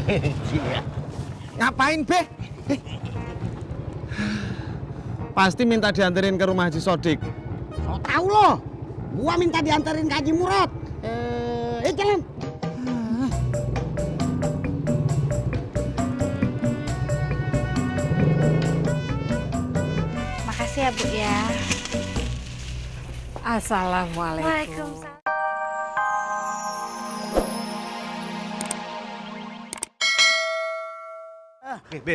Iya. Ngapain, Be? Pasti minta dianterin ke rumah Haji Sodik. So tau lo, gua minta dianterin ke Haji Murad. Jalan. Makasih ya, Bu ya. Assalamualaikum. Waalaikumsalam. Be.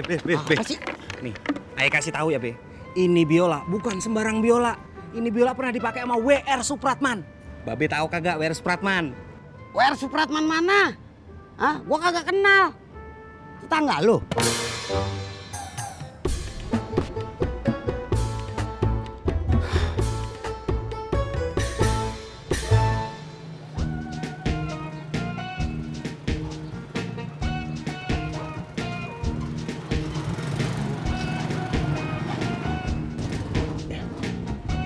Nih, Ayah kasih tahu ya, Be. Ini biola, bukan sembarang biola. Ini biola pernah dipakai sama W.R. Supratman. Babe tahu kagak W.R. Supratman? W.R. Supratman mana? Hah? Gua kagak kenal. Tetangga lo?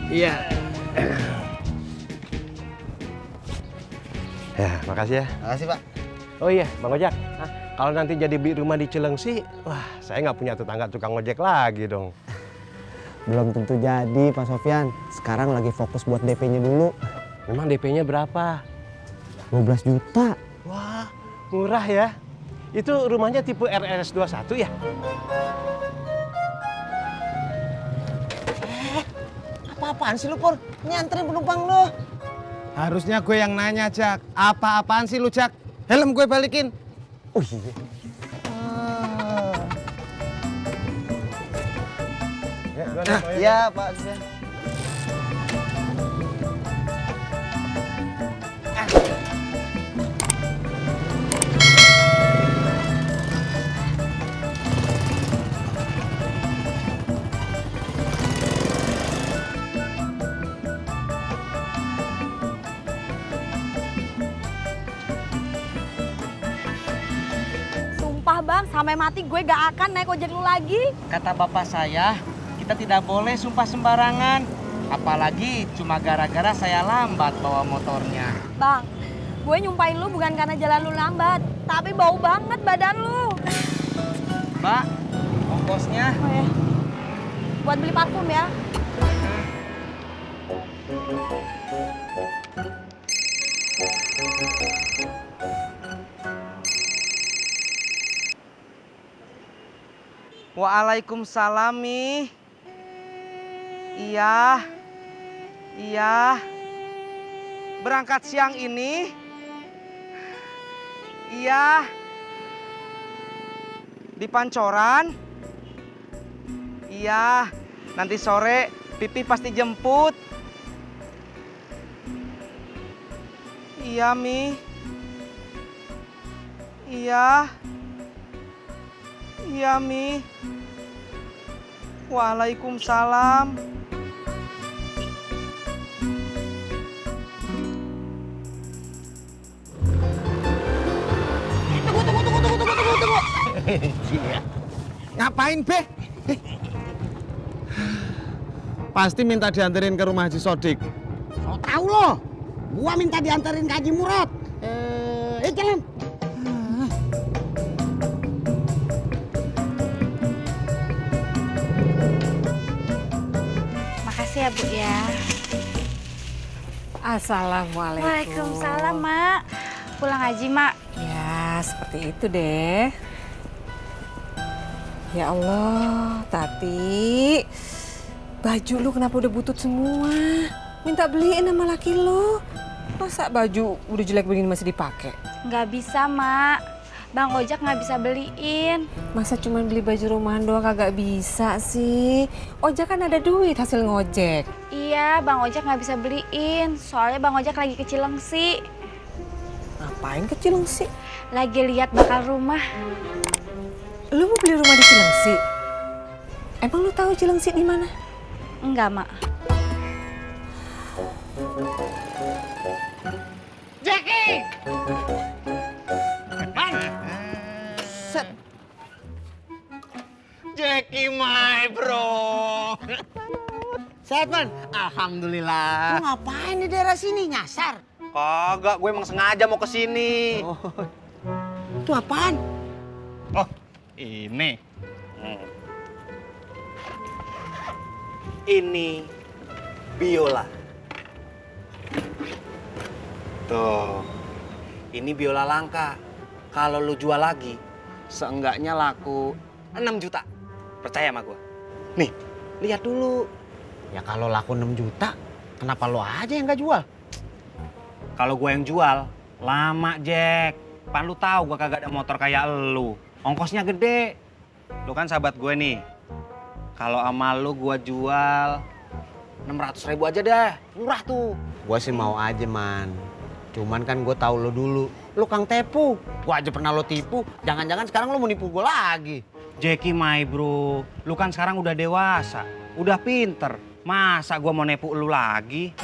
Iya. Ya, makasih ya. Makasih, Pak. Oh iya, Bang Ojak. Kalau nanti jadi beli rumah di Cilengsi, wah, saya nggak punya tetangga tukang ojek lagi dong. Belum tentu jadi, Pak Sofyan. Sekarang lagi fokus buat DP-nya dulu. Memang DP-nya berapa? 12 juta. Wah, murah ya. Itu rumahnya tipe RRS 21 ya? Apa-apaan sih lu, Pur? Nyanterin penumpang lu. Harusnya gue yang nanya, Jak. Apa-apaan sih lu, Jak? Helm gue balikin. Oh iya. Ya, duluan, Iya, Pak. Sudah. Sumpah Bang, sampai mati gue gak akan naik ojek lu lagi. Kata bapak saya, kita tidak boleh sumpah sembarangan. Apalagi cuma gara-gara saya lambat bawa motornya. Bang, gue nyumpahin lu bukan karena jalan lu lambat, tapi bau banget badan lu. Mbak, ongkosnya. Oh ya, buat beli parfum ya. Waalaikumsalam, Mi. Iya. Berangkat siang ini? Iya. Di Pancoran? Iya. Nanti sore Pipi pasti jemput. Iya, Mi. Iya, Mi. Waalaikumsalam. Tunggu. Iya. Ngapain, Be? Pasti minta dianterin ke rumah Haji Sodik. So tau lo, gua minta dianterin ke Haji Murad. Jalan. Makasih ya, Bu ya. Assalamualaikum. Waalaikumsalam, Mak. Pulang haji, Mak. Ya, seperti itu deh. Ya Allah, Tati. Baju lu kenapa udah butut semua? Minta beliin sama laki lu. Masa baju udah jelek begini masih dipakai? Nggak bisa, Mak. Bang Ojak nggak bisa beliin. Masa cuma beli baju rumahan doang kagak bisa sih? Ojak kan ada duit hasil ngojek. Iya, Bang Ojak nggak bisa beliin. Soalnya Bang Ojak lagi ke Cilengsi. Ngapain ke Cilengsi? Lagi lihat bakal rumah. Lu mau beli rumah di Cilengsi? Emang lu tahu Cilengsi di mana? Enggak, Mak. Jackie! Jackie, my bro. Sehat, Man? Alhamdulillah. Lu ngapain di daerah sini? Nyasar? Kagak, gue emang sengaja mau ke sini. Itu apaan? Ini. Ini biola. Tuh. Ini biola langka. Kalau lu jual lagi, seenggaknya laku 6 juta. Percaya sama gua. Nih, lihat dulu. Ya kalau laku 6 juta, kenapa lo aja yang nggak jual? Kalau gua yang jual, lama, Jack. Pan lu tahu gua kagak ada motor kayak lu. Ongkosnya gede. Lu kan sahabat gue nih. Kalau sama lu gua jual 600.000 aja dah. Murah tuh. Gue sih mau aja, Man. Cuman kan gue tahu lo dulu. Lo Kang Tepu. Gue aja pernah lo tipu. Jangan-jangan sekarang lo mau nipu gue lagi. Jackie, my bro. Lu kan sekarang udah dewasa. Udah pinter. Masa gua mau nepu lu lagi?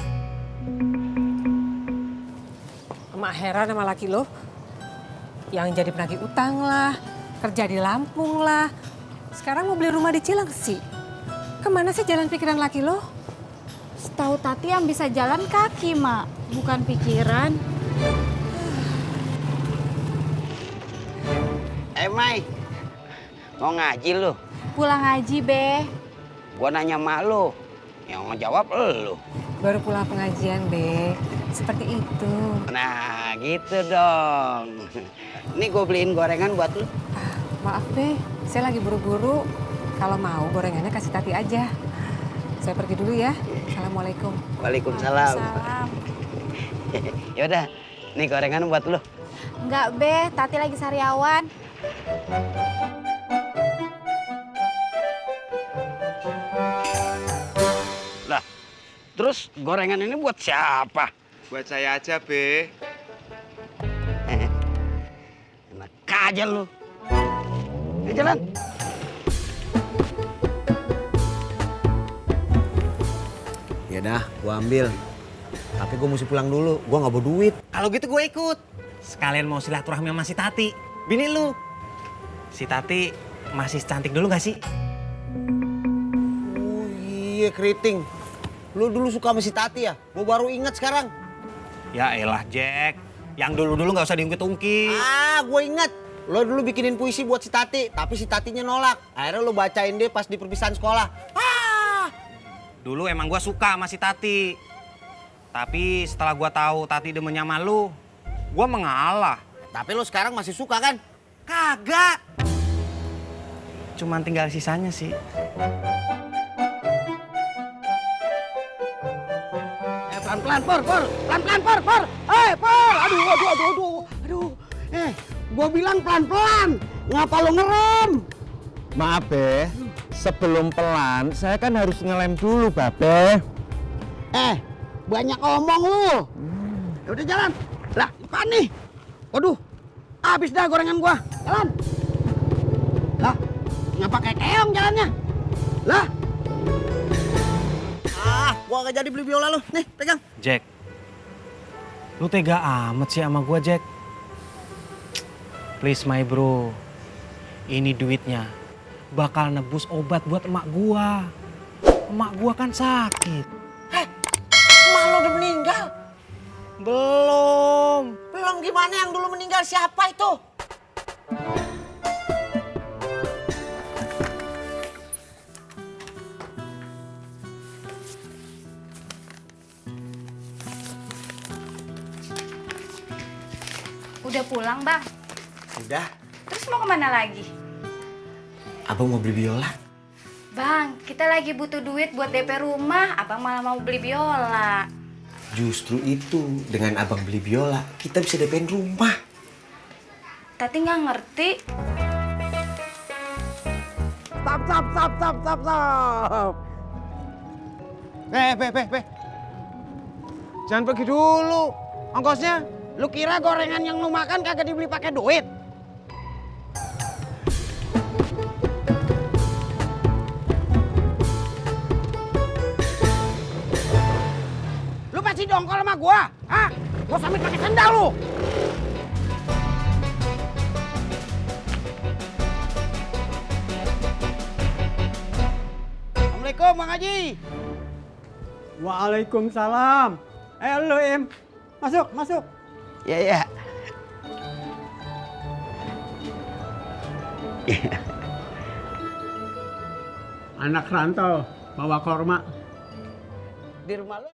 Emak heran sama laki lo. Yang jadi penagih utang lah, kerja di Lampung lah. Sekarang mau beli rumah di Cilengsi. Kemana sih jalan pikiran laki lo? Setahu Tati yang bisa jalan kaki, Mak. Bukan pikiran. Mai, mau ngaji lu? Pulang ngaji, Be. Gua nanya mak lu, yang ngejawab lu. Baru pulang pengajian, Be. Seperti itu. Nah, gitu dong. Ini gue beliin gorengan buat lu. Maaf, Be. Saya lagi buru-buru. Kalau mau gorengannya kasih Tati aja. Saya pergi dulu ya. Assalamualaikum. Waalaikumsalam. Salam. Yaudah, nih gorengan buat lu. Enggak, Be. Tati lagi sariawan. Lah, terus gorengan ini buat siapa? Buat saya aja, Be. Enak aja lu. Ayo jalan. Ya dah, gua ambil. Tapi gua mesti pulang dulu. Gua nggak bawa duit. Kalau gitu gue ikut. Sekalian mau silaturahmi sama si Tati. Bini lu. Si Tati masih cantik dulu gak sih? Oh iya, keriting. Lu dulu suka sama si Tati ya? Gua baru ingat sekarang. Ya elah, Jack. Yang dulu-dulu gak usah diungkit-ungkit. Ah, gua ingat. Lo dulu bikinin puisi buat si Tati, tapi si Tatinya nolak. Akhirnya lo bacain dia pas di perpisahan sekolah. Ah! Dulu emang gua suka sama si Tati. Tapi setelah gua tahu Tati demennya sama lu, gua mengalah. Tapi lo sekarang masih suka kan? Kagak. Cuman tinggal sisanya sih. Pelan-pelan, Pur. Pelan-pelan, Pur. Pur. Aduh. Gua bilang pelan-pelan. Ngapa lo ngerem? Maaf, Be. Sebelum pelan, saya kan harus ngelem dulu, Babe. Banyak omong lu. Udah jalan. Lah, apaan nih? Waduh, habis dah gorengan gua. Jalan. Lah, ngapa kayak keong jalannya? Lah. Gua gak jadi beli biola lo. Nih, pegang. Jack, lu tega amat sih sama gua, Jack. Please, my bro. Ini duitnya bakal nebus obat buat emak gua. Emak gua kan sakit. Emak lo udah meninggal? Belum. Belum gimana yang dulu meninggal? Siapa itu? Udah pulang, Bang? Udah, Terus mau kemana lagi? abang mau beli biola. Bang, kita lagi butuh duit buat DP rumah. Abang malah mau beli biola. Justru itu, dengan abang beli biola, kita bisa DP-in rumah. Tati nggak ngerti. Stop. Be. Jangan pergi dulu. Ongkosnya. Lu kira gorengan yang lu makan kagak dibeli pakai duit? Lu pasti dongkol sama gua? Hah? Gua sambil pakai sendal lu. Assalamualaikum, Bang Haji. Waalaikumsalam. Lu Im, masuk. Ya. Anak rantau bawa korma. Di rumah lu.